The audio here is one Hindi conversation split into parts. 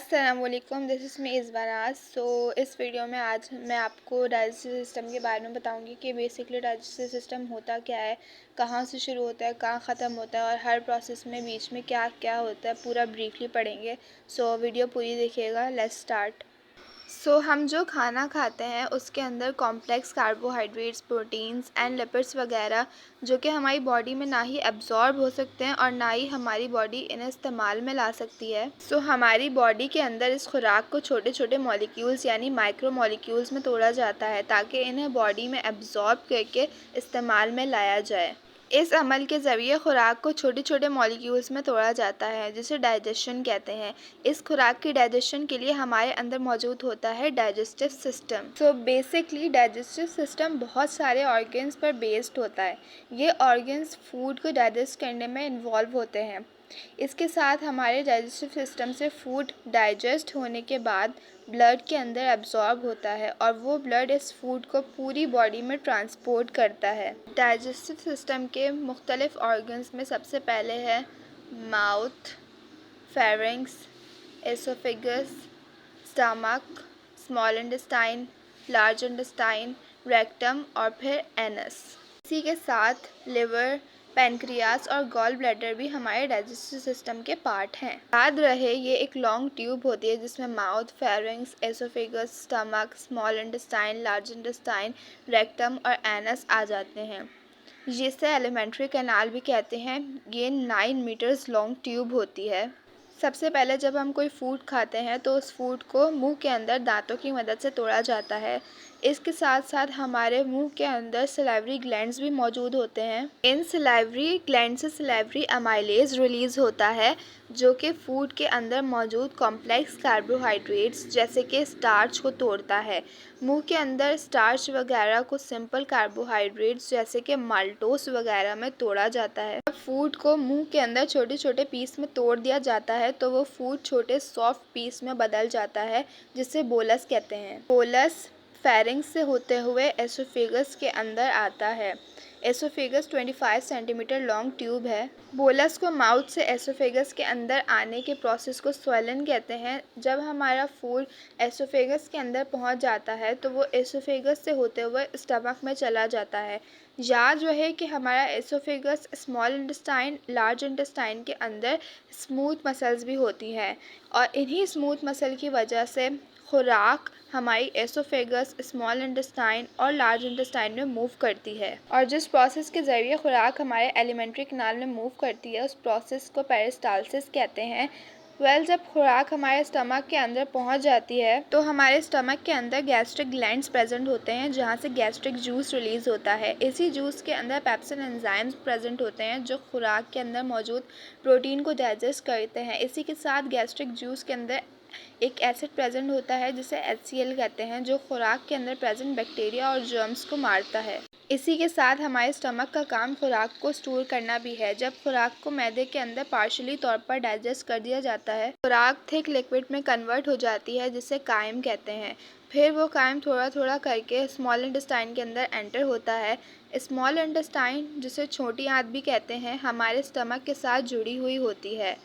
अस्सलामुअलैकुम, दिस इज़ मी इज़वाराज। इस वीडियो में आज मैं आपको डाइजेस्टिव सिस्टम के बारे में बताऊंगी कि बेसिकली डाइजेस्टिव सिस्टम होता क्या है, कहाँ से शुरू होता है, कहाँ ख़त्म होता है और हर प्रोसेस में बीच में क्या क्या होता है, पूरा ब्रीफली पढ़ेंगे। वीडियो पूरी देखिएगा। Let's start. हम जो खाना खाते हैं उसके अंदर complex carbohydrates, proteins and lipids वगैरह जो कि हमारी बॉडी में ना ही एब्जॉर्ब हो सकते हैं और ना ही हमारी बॉडी इन्हें इस्तेमाल में ला सकती है। हमारी बॉडी के अंदर इस खुराक को छोटे छोटे मॉलिक्यूल्स यानी माइक्रो मॉलिक्यूल्स में तोड़ा जाता है ताकि इन्हें बॉडी में एब्जॉर्ब करके इस्तेमाल में लाया जाए। इस अमल के ज़रिए खुराक को छोटे छोटे मॉलिक्यूल्स में तोड़ा जाता है जिसे डाइजेशन कहते हैं। इस खुराक की डाइजेशन के लिए हमारे अंदर मौजूद होता है digestive system. Basically digestive system बहुत सारे ऑर्गन्स पर बेस्ड होता है। ये ऑर्गन्स फूड को डाइजेस्ट करने में इन्वॉल्व होते हैं। इसके साथ हमारे डाइजेस्टिव सिस्टम से फूड डाइजेस्ट होने के बाद ब्लड के अंदर एब्जॉर्ब होता है और वो ब्लड इस फूड को पूरी बॉडी में ट्रांसपोर्ट करता है। डाइजेस्टिव सिस्टम के मुख्तलिफ ऑर्गन्स में सबसे पहले है mouth, pharynx, oesophagus, stomach, small intestine, large intestine, rectum और फिर एनस। इसी के साथ लिवर, पैनक्रियास और गॉल ब्लैडर भी हमारे डाइजेस्टिव सिस्टम के पार्ट हैं। याद रहे ये एक लॉन्ग ट्यूब होती है जिसमें mouth, pharynx, oesophagus, stomach, small intestine, large intestine, rectum और एनस आ जाते हैं। जिसे एलिमेंट्री कैनाल भी कहते हैं। ये 9 मीटर्स लॉन्ग ट्यूब होती है। सबसे पहले जब हम कोई फूड खाते हैं तो उस फूड को मुंह के अंदर दांतों की मदद से तोड़ा जाता है। इसके साथ साथ हमारे मुंह के अंदर सलाइवरी ग्लैंड्स भी मौजूद होते हैं। इन सलाइवरी ग्लैंड से सलाइवरी अमाइलेज रिलीज़ होता है जो कि फूड के अंदर मौजूद कॉम्प्लेक्स कार्बोहाइड्रेट्स जैसे कि स्टार्च को तोड़ता है। मुंह के अंदर स्टार्च वगैरह को सिंपल कार्बोहाइड्रेट्स जैसे कि माल्टोस वगैरह में तोड़ा जाता है। जब फूड को मुंह के अंदर छोटे छोटे पीस में तोड़ दिया जाता है तो वो फूड छोटे सॉफ्ट पीस में बदल जाता है जिसे बोलस कहते हैं। बोलस फेरिंक्स से होते हुए एसोफेगस के अंदर आता है। एसोफेगस 25 सेंटीमीटर लॉन्ग ट्यूब है। बोलस को माउथ से एसोफेगस के अंदर आने के प्रोसेस को स्वेलन कहते हैं। जब हमारा फूड एसोफेगस के अंदर पहुंच जाता है तो वो एसोफेगस से होते हुए स्टमक में चला जाता है। याद रहे कि हमारा oesophagus, small intestine, large intestine के अंदर स्मूथ मसल्स भी होती हैं और इन्हीं स्मूथ मसल की वजह से खुराक हमारी एसोफेगस, स्मॉल इंटेस्टाइन और लार्ज इंटेस्टाइन में मूव करती है और जिस प्रोसेस के ज़रिए खुराक हमारे एलिमेंट्री कैनाल में मूव करती है उस प्रोसेस को पेरिस्टालसिस कहते हैं। जब खुराक हमारे स्टमक के अंदर पहुंच जाती है तो हमारे स्टमक के अंदर गैस्ट्रिक ग्लैंड्स प्रेजेंट होते हैं जहां से गैस्ट्रिक जूस रिलीज़ होता है। इसी जूस के अंदर पेप्सिन एंजाइम्स प्रेजेंट होते हैं जो खुराक के अंदर मौजूद प्रोटीन को डाइजेस्ट करते हैं। इसी के साथ गैस्ट्रिक जूस के अंदर एक एसिड प्रेजेंट होता है जिसे HCl कहते हैं जो खुराक के अंदर प्रेजेंट बैक्टीरिया और जर्म्स को मारता है। इसी के साथ हमारे स्टमक का काम खुराक को स्टोर करना भी है। जब खुराक को मैदे के अंदर पार्शियली तौर पर डाइजेस्ट कर दिया जाता है खुराक थिक लिक्विड में कन्वर्ट हो जाती है जिसे कायम कहते हैं। फिर वो कायम थोड़ा थोड़ा करके स्मॉल इंटेस्टाइन के अंदर एंटर होता है। स्मॉल इंटेस्टाइन जिसे छोटी आंत भी कहते हैं हमारे स्टमक के साथ जुड़ी हुई होती है।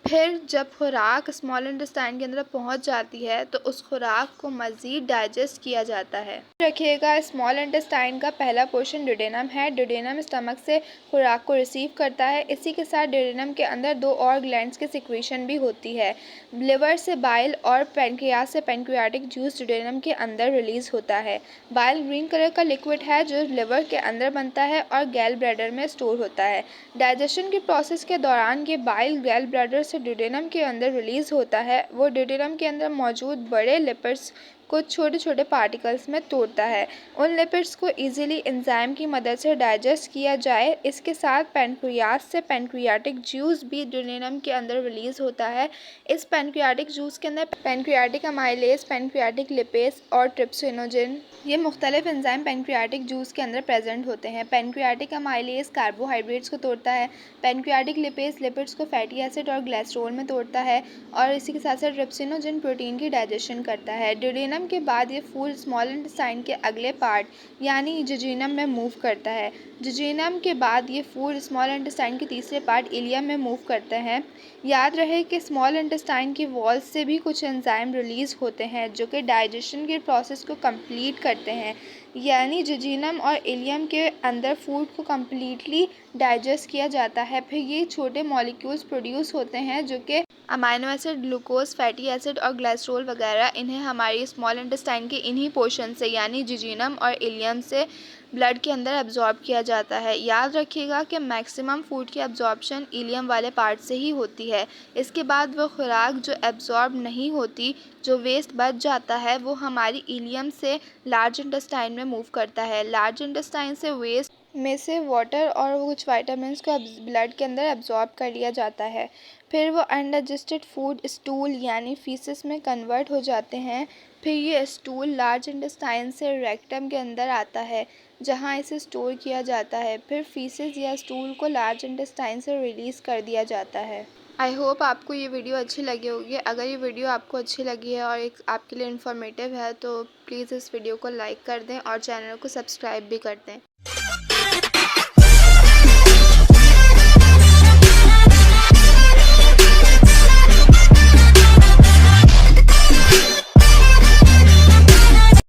फिर जब खुराक स्मॉल इंटेस्टाइन के अंदर पहुंच जाती है तो उस खुराक को मज़ीद डाइजेस्ट किया जाता है। रखिएगा स्मॉल इंटेस्टाइन का पहला पोर्शन ड्यूडेनम है। ड्यूडेनम स्टमक से खुराक को रिसीव करता है। इसी के साथ ड्यूडेनम के अंदर 2 और ग्लैंड्स की सिक्रीशन भी होती है। लिवर से बाइल और पैनक्रियास से पैनक्रियाटिक जूस ड्यूडेनम के अंदर रिलीज़ होता है। बाइल ग्रीन कलर का लिक्विड है जो लिवर के अंदर बनता है और गैल ब्लैडर में स्टोर होता है। डाइजेशन के प्रोसेस के दौरान ये बाइल गैल ब्लैडर से ड्यूडेनम के अंदर रिलीज़ होता है। वो ड्यूडेनम के अंदर मौजूद बड़े लिपिड्स को छोटे छोटे पार्टिकल्स में तोड़ता है। उन लिपिड्स को इजीली एंजाइम की मदद से डाइजेस्ट किया जाए। इसके साथ पैनक्रियास से पैनक्रियाटिक जूस भी ड्यूडेनम के अंदर रिलीज़ होता है। इस पैनक्रियाटिक जूस के अंदर पैनक्रियाटिक अमाइलेज, पैनक्रियाटिक लिपेज और ट्रिप्सिनोजन ये मुख्तलिफ एंजाइम पैनक्रियाटिक जूस के अंदर प्रेजेंट होते हैं। पैनक्रियाटिक अमाइलेज कार्बोहाइड्रेट्स को तोड़ता है। पैनक्रियाटिक लिपेज लिपिड्स को फैटी एसिड और ग्लिसरॉल में तोड़ता है और इसी के साथ साथ ट्रिप्सिनोजन प्रोटीन की डाइजेशन करता है। ड्यूडेनम इलियम के बाद ये फूड स्मॉल इंटेस्टाइन के अगले पार्ट यानी जिजीनम में मूव करता है। जिजीनम के बाद ये फूड स्मॉल इंटेस्टाइन के तीसरे पार्ट इलियम में मूव करते हैं। याद रहे कि स्मॉल इंटेस्टाइन की वॉल्स से भी कुछ एंजाइम रिलीज़ होते हैं जो कि डाइजेशन के प्रोसेस को कंप्लीट करते हैं, यानी जिजीनम और इलियम के अंदर फूड को कम्प्लीटली डाइजेस्ट किया जाता है। फिर ये छोटे मॉलिक्यूल्स प्रोड्यूस होते हैं जो कि amino acid, glucose, fatty acid और ग्लाइसरोल वगैरह, इन्हें हमारी स्मॉल इंटेस्टाइन के इन्हीं पोर्शन से यानी जिजीनम और इलियम से ब्लड के अंदर एब्जॉर्ब किया जाता है। याद रखिएगा कि मैक्सिमम फूड की एब्जॉर्प्शन इलियम वाले पार्ट से ही होती है। इसके बाद वो खुराक जो एब्जॉर्ब नहीं होती, जो वेस्ट बच जाता है, वो हमारी इलियम से लार्ज इंटेस्टाइन में मूव करता है। लार्ज इंटेस्टाइन से वेस्ट में से वाटर और कुछ वाइटामिन को ब्लड के अंदर एब्जॉर्ब कर लिया जाता है। फिर वो अनडाइजेस्टेड फूड स्टूल यानी फीसिस में कन्वर्ट हो जाते हैं। फिर ये स्टूल लार्ज इंटेस्टाइन से रेक्टम के अंदर आता है जहाँ इसे स्टोर किया जाता है। फिर फीसिस या स्टूल को लार्ज इंटेस्टाइन से रिलीज़ कर दिया जाता है। आई होप आपको ये वीडियो अच्छी लगी होगी। अगर ये वीडियो आपको अच्छी लगी है और एक आपके लिए इन्फॉर्मेटिव है तो प्लीज़ इस वीडियो को लाइक कर दें और चैनल को सब्सक्राइब भी कर दें।